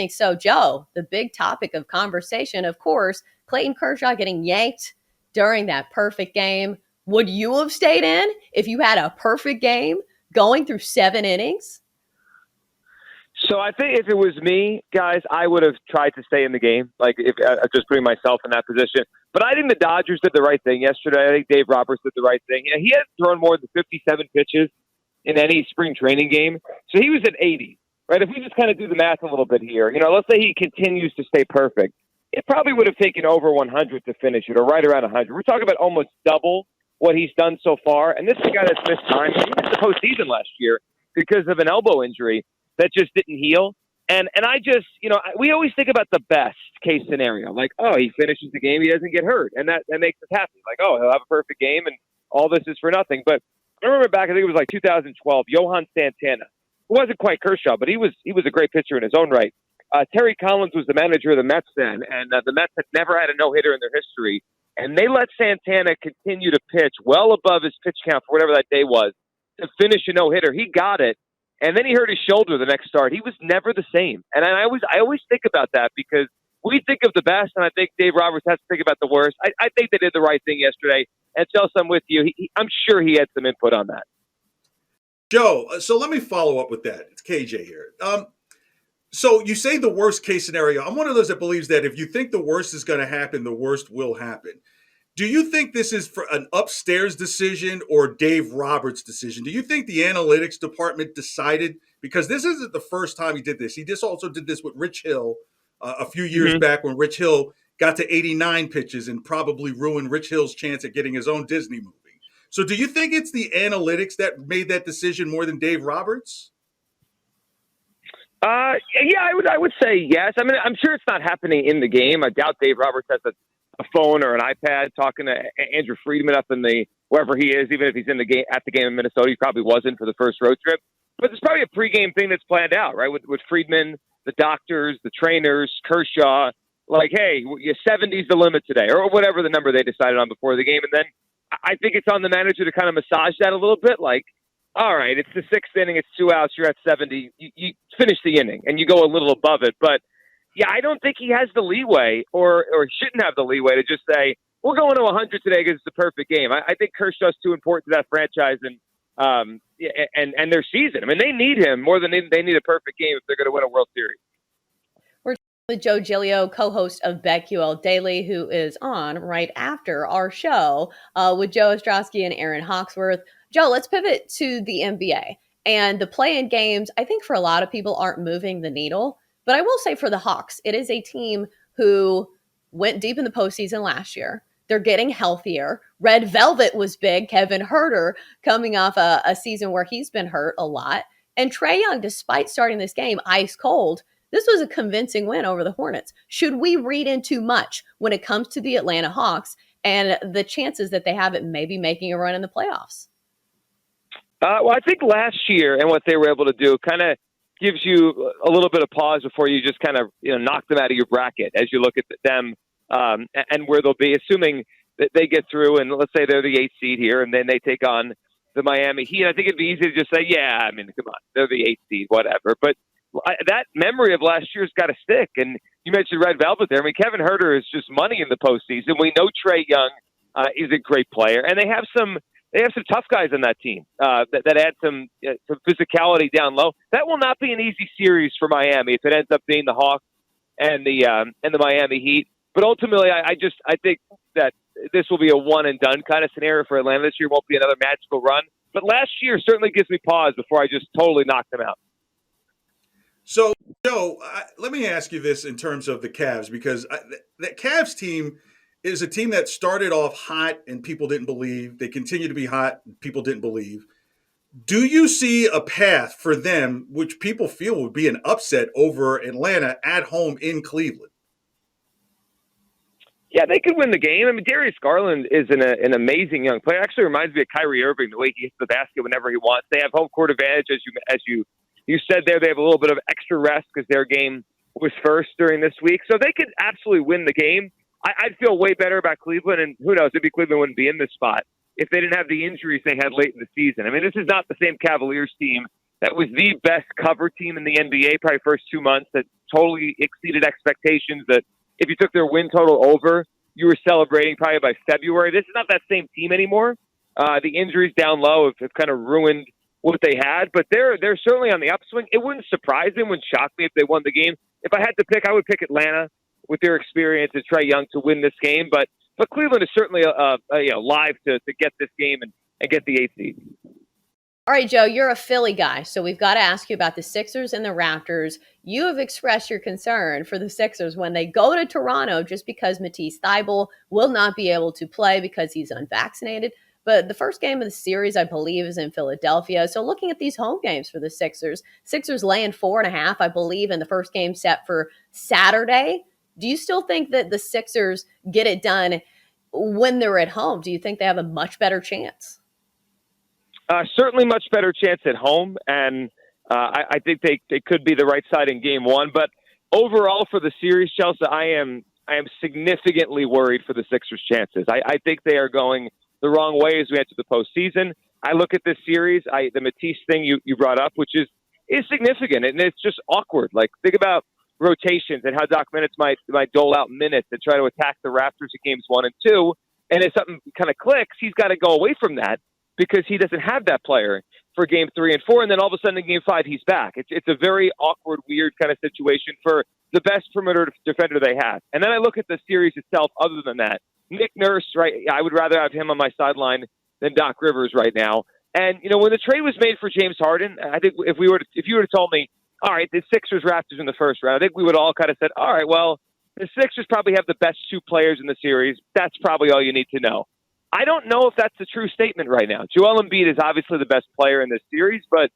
think so. Joe, the big topic of conversation, of course, Clayton Kershaw getting yanked during that perfect game. Would you have stayed in if you had a perfect game going through 7 innings? So I think if it was me, guys, I would have tried to stay in the game, like if just putting myself in that position. But I think the Dodgers did the right thing yesterday. I think Dave Roberts did the right thing. You know, he hadn't thrown more than 57 pitches in any spring training game, so he was at 80. Right? If we just kind of do the math a little bit here, let's say he continues to stay perfect, it probably would have taken over 100 to finish it, or right around 100. We're talking about almost double what he's done so far. And this is a guy that's missed time. He missed the postseason last year because of an elbow injury that just didn't heal. And I just, we always think about the best case scenario. Like, oh, he finishes the game, he doesn't get hurt. And that makes us happy. Like, oh, he'll have a perfect game and all this is for nothing. But I remember back, I think it was like 2012, Johan Santana, who wasn't quite Kershaw, but he was a great pitcher in his own right. Terry Collins was the manager of the Mets then, and the Mets had never had a no-hitter in their history. And they let Santana continue to pitch well above his pitch count for whatever that day was to finish a no-hitter. He got it. And then he hurt his shoulder the next start. He was never the same. And I always think about that because we think of the best, and I think Dave Roberts has to think about the worst. I think they did the right thing yesterday. And Chelsea, I'm with you. I'm sure he had some input on that. Joe, so let me follow up with that. It's KJ here. So you say the worst case scenario. I'm one of those that believes that if you think the worst is going to happen, the worst will happen. Do you think this is for an upstairs decision or Dave Roberts' decision? Do you think the analytics department decided, because this isn't the first time he did this. He just also did this with Rich Hill a few years back when Rich Hill got to 89 pitches and probably ruined Rich Hill's chance at getting his own Disney movie. So do you think it's the analytics that made that decision more than Dave Roberts? Yeah, I would say yes. I mean, I'm sure it's not happening in the game. I doubt Dave Roberts has a phone or an iPad talking to Andrew Friedman up in wherever he is, even if he's at the game in Minnesota. He probably wasn't for the first road trip. But there's probably a pregame thing that's planned out, right? With Friedman, the doctors, the trainers, Kershaw, like, hey, 70's the limit today, or whatever the number they decided on before the game. And then I think it's on the manager to kind of massage that a little bit, like, all right, it's the 6th inning, it's 2 outs, you're at 70, you finish the inning, and you go a little above it. But, yeah, I don't think he has the leeway or shouldn't have the leeway to just say, we're going to 100 today because it's the perfect game. I think Kershaw's too important to that franchise and their season. I mean, they need him more than they need a perfect game if they're going to win a World Series. We're with Joe Giglio, co-host of BetQL Daily, who is on right after our show with Joe Ostrowski and Aaron Hawksworth. Joe, let's pivot to the NBA. And the play-in games, I think for a lot of people, aren't moving the needle. But I will say for the Hawks, it is a team who went deep in the postseason last year. They're getting healthier. Red Velvet was big. Kevin Huerter coming off a season where he's been hurt a lot. And Trae Young, despite starting this game ice cold, this was a convincing win over the Hornets. Should we read in too much when it comes to the Atlanta Hawks and the chances that they have it maybe making a run in the playoffs? Well, I think last year and what they were able to do kind of gives you a little bit of pause before you just kind of knock them out of your bracket as you look at them and where they'll be, assuming that they get through and let's say they're the 8th seed here and then they take on the Miami Heat. I think it'd be easy to just say, yeah, I mean, come on, they're the 8th seed, whatever. But that memory of last year's got to stick. And you mentioned Red Velvet there. I mean, Kevin Huerter is just money in the postseason. We know Trae Young is a great player, and they have some tough guys on that team that add some physicality down low. That will not be an easy series for Miami if it ends up being the Hawks and the Miami Heat. But ultimately, I think that this will be a one and done kind of scenario for Atlanta this year. Won't be another magical run. But last year certainly gives me pause before I just totally knock them out. So, Joe, let me ask you this in terms of the Cavs, because the Cavs team is a team that started off hot and people didn't believe. They continue to be hot and people didn't believe. Do you see a path for them, which people feel would be an upset over Atlanta at home in Cleveland? Yeah, they could win the game. I mean, Darius Garland is an amazing young player. Actually reminds me of Kyrie Irving, the way he hits the basket whenever he wants. They have home court advantage, as you said there. They have a little bit of extra rest because their game was first during this week. So they could absolutely win the game. I'd feel way better about Cleveland, and who knows, maybe Cleveland wouldn't be in this spot if they didn't have the injuries they had late in the season. I mean, this is not the same Cavaliers team that was the best cover team in the NBA probably first 2 months that totally exceeded expectations that if you took their win total over, you were celebrating probably by February. This is not that same team anymore. The injuries down low have kind of ruined what they had, but they're certainly on the upswing. It wouldn't surprise me, wouldn't shock me if they won the game. If I had to pick, I would pick Atlanta with their experience and Trae Young to win this game. But Cleveland is certainly live to get this game and get the 8th seed. All right, Joe, you're a Philly guy, so we've got to ask you about the Sixers and the Raptors. You have expressed your concern for the Sixers when they go to Toronto just because Matisse Thybulle will not be able to play because he's unvaccinated. But the first game of the series, I believe, is in Philadelphia. So looking at these home games for the Sixers laying 4.5, I believe, in the first game set for Saturday. Do you still think that the Sixers get it done when they're at home? Do you think they have a much better chance? Certainly much better chance at home, and I think they could be the right side in game one. But overall for the series, Chelsea, I am significantly worried for the Sixers' chances. I think they are going the wrong way as we enter the postseason. I look at this series, the Matisse thing you brought up, which is significant, and it's just awkward. Like, think about rotations and how Doc Minutes might dole out minutes and try to attack the Raptors in games 1 and 2, and if something kind of clicks, he's got to go away from that, because he doesn't have that player for game 3 and 4. And then all of a sudden in game 5, he's back. It's a very awkward, weird kind of situation for the best perimeter defender they have. And then I look at the series itself other than that. Nick Nurse, right? I would rather have him on my sideline than Doc Rivers right now. And, when the trade was made for James Harden, I think if you would have told me, all right, the Sixers Raptors in the first round, I think we would all kind of said, all right, well, the Sixers probably have the best 2 players in the series. That's probably all you need to know. I don't know if that's a true statement right now. Joel Embiid is obviously the best player in this series, but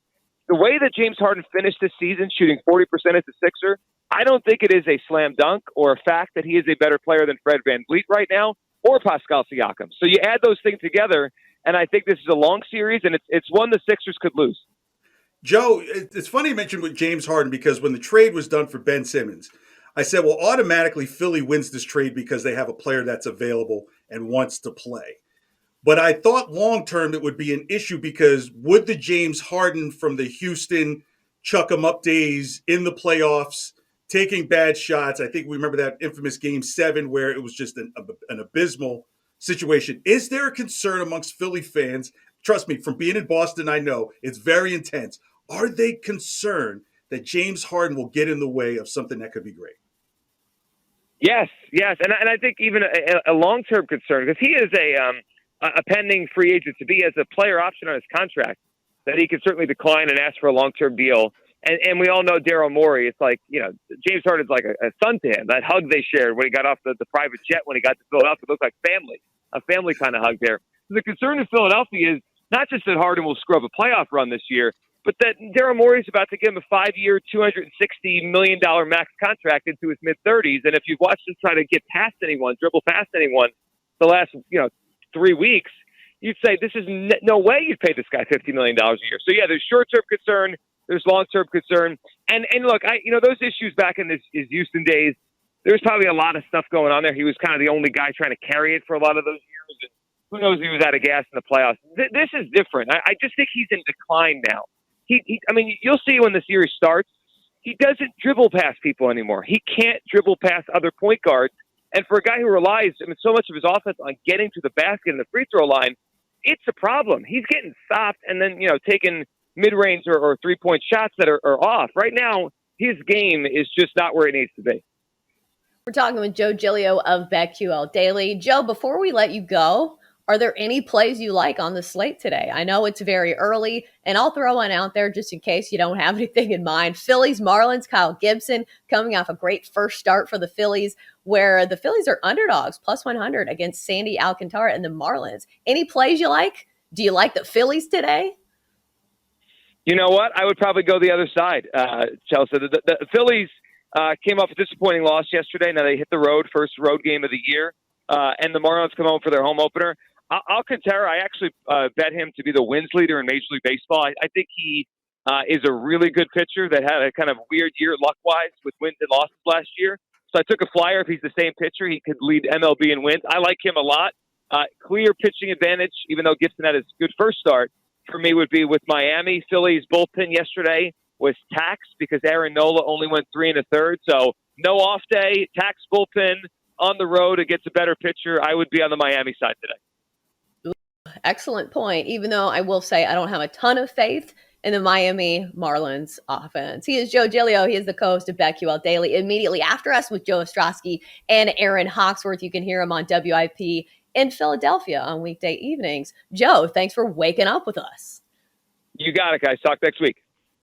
the way that James Harden finished this season, shooting 40% as a Sixer, I don't think it is a slam dunk or a fact that he is a better player than Fred VanVleet right now or Pascal Siakam. So you add those things together, and I think this is a long series, and it's one the Sixers could lose. Joe, it's funny you mentioned with James Harden, because when the trade was done for Ben Simmons, I said, well, automatically Philly wins this trade because they have a player that's available and wants to play. But I thought long-term it would be an issue, because would the James Harden from the Houston chuck-em-up days in the playoffs, taking bad shots, I think we remember that infamous Game 7 where it was just an abysmal situation. Is there a concern amongst Philly fans? Trust me, from being in Boston, I know it's very intense. Are they concerned that James Harden will get in the way of something that could be great? Yes. And I think even a long-term concern, because he is a pending free agent to be, as a player option on his contract that he can certainly decline and ask for a long-term deal. And we all know Daryl Morey. It's like, James Harden's like a son to him. That hug they shared when he got off the private jet when he got to Philadelphia looked like family, a family kind of hug there. So the concern in Philadelphia is not just that Harden will screw up a playoff run this year, but that Daryl Morey's about to give him a 5-year, $260 million max contract into his mid-30s. And if you've watched him try to get past anyone, dribble past anyone the last, 3 weeks, you'd say this is no way you'd pay this guy $50 million a year. So yeah, there's short-term concern, there's long-term concern, and look, those issues back in his Houston days, there's probably a lot of stuff going on there. He was kind of the only guy trying to carry it for a lot of those years, and who knows if he was out of gas in the playoffs. This is different. I just think he's in decline now. You'll see when the series starts, he doesn't dribble past people anymore. He can't dribble past other point guards. And for a guy who relies, so much of his offense on getting to the basket and the free throw line, it's a problem. He's getting stopped and then, taking mid-range or three-point shots that are off. Right now, his game is just not where it needs to be. We're talking with Joe Giglio of BetQL Daily. Joe, before we let you go, are there any plays you like on the slate today? I know it's very early, and I'll throw one out there just in case you don't have anything in mind. Phillies, Marlins, Kyle Gibson coming off a great first start for the Phillies, where the Phillies are underdogs, plus 100 against Sandy Alcantara and the Marlins. Any plays you like? Do you like the Phillies today? You know what? I would probably go the other side, Chelsea. The Phillies came off a disappointing loss yesterday. Now they hit the road, first road game of the year, and the Marlins come home for their home opener. Alcantara, I actually bet him to be the wins leader in Major League Baseball. I think he is a really good pitcher that had a kind of weird year luck-wise with wins and losses last year. So I took a flyer. If he's the same pitcher, he could lead MLB in wins. I like him a lot. Clear pitching advantage, even though Gibson had his good first start, for me would be with Miami. Phillies bullpen yesterday was taxed because Aaron Nola only went 3 1/3. So no off day, tax bullpen on the road against a better pitcher. I would be on the Miami side today. Excellent point. Even though I will say I don't have a ton of faith in the Miami Marlins offense. He is Joe Giglio. He is the co-host of BetQL Daily. Immediately after us with Joe Ostrowski and Aaron Hawksworth. You can hear him on WIP in Philadelphia on weekday evenings. Joe, thanks for waking up with us. You got it, guys. Talk next week.